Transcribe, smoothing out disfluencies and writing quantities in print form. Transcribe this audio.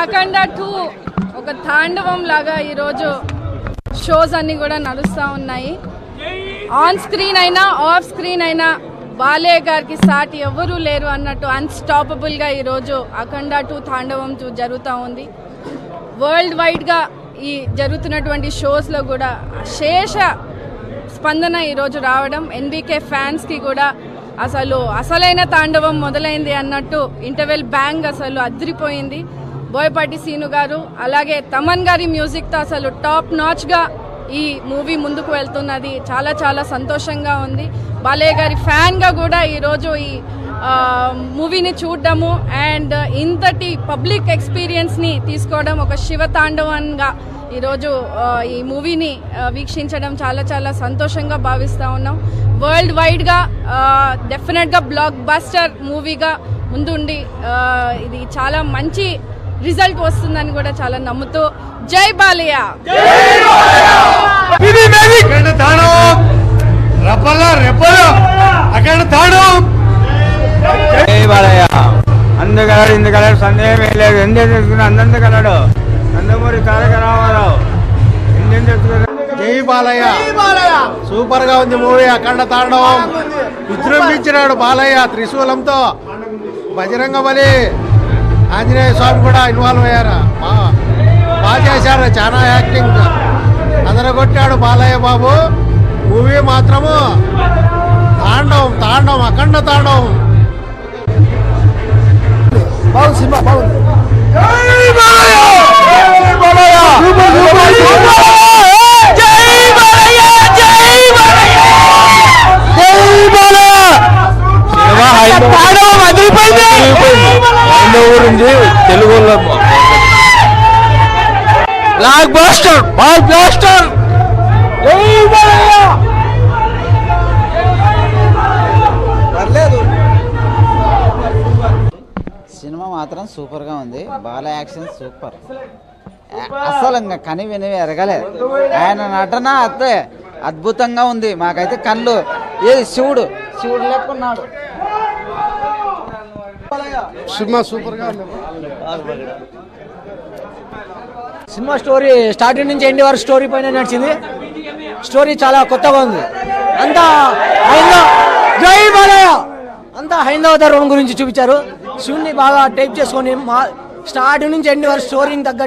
అఖండ 2 ఒక తాండవం లాగా ఈరోజు షోస్ అన్ని కూడా నడుస్తూ ఉన్నాయి. ఆన్ స్క్రీన్ అయినా ఆఫ్ స్క్రీన్ అయినా బాలయ్య గారికి సాటి ఎవరూ లేరు అన్నట్టు అన్స్టాపబుల్గా ఈరోజు అఖండ 2 తాండవం 2 జరుగుతూ ఉంది. వరల్డ్ వైడ్గా ఈ జరుగుతున్నటువంటి షోస్లో కూడా శేష స్పందన ఈరోజు రావడం, ఎన్బీకే ఫ్యాన్స్కి కూడా అసలైన తాండవం మొదలైంది అన్నట్టు ఇంటర్వెల్ బ్యాంగ్ అసలు అదిరిపోయింది. బోయపాటి సీను గారు అలాగే తమన్ గారి మ్యూజిక్తో అసలు టాప్ నాచ్గా ఈ మూవీ ముందుకు వెళ్తున్నది. చాలా చాలా సంతోషంగా ఉంది. బాలయ్య గారి ఫ్యాన్గా కూడా ఈరోజు ఈ మూవీని చూడడము అండ్ ఇంతటి పబ్లిక్ ఎక్స్పీరియన్స్ని తీసుకోవడం ఒక శివతాండవంగా ఈరోజు ఈ మూవీని వీక్షించడం చాలా చాలా సంతోషంగా భావిస్తూ ఉన్నాం. వరల్డ్ వైడ్గా డెఫినెట్గా బ్లాక్ బస్టర్ మూవీగా ముందుండి ఇది చాలా మంచి రిజల్ట్ వస్తుందని కూడా చాలా నమ్ముతూ జై బాలయ్య. అందుకలడు ఇందుకలడు సందేహమే లేదు. ఎందుకు తెలుసుకున్నా అందంత కలడు నందమూరి తారక రామారావు. జై బాలయ్య. సూపర్ గా ఉంది మూవీ. అఖండ తాండవం విజృంభించినాడు బాలయ్య త్రిశూలంతో. బజరంగ బలి ఆంజనేయ స్వామి కూడా ఇన్వాల్వ్ అయ్యారు. బాగా చేశారు. చాలా యాక్టింగ్ అదరగొట్టాడు బాలయ్య బాబు. మూవీ మాత్రము తాండవం తాండవం అఖండ తాండవం. బాగుంది సినిమా, బాగుంది. Telugu blockbuster buster. సినిమా మాత్రం సూపర్ గా ఉంది. Bala action super. అసలు ఇంకా కని వినివి ఎరగలేదు. ఆయన నటన అత్తే అద్భుతంగా ఉంది. మాకైతే కళ్ళు ఏది శివుడు లెక్కున్నాడు. సినిమా సూపర్ గా ఉంది. సినిమా స్టోరీ స్టార్టింగ్ నుంచి ఎండ్ వరకు స్టోరీ పైన నడిచింది. స్టోరీ చాలా కొత్తగా ఉంది. అంతా జై బాలయ్య అంతా హైందవ ధర్మం గురించి చూపించారు. శివుని బాగా టైప్ చేసుకొని స్టార్టింగ్ నుంచి ఎండ్ వరకు స్టోరీని తగ్గట్టు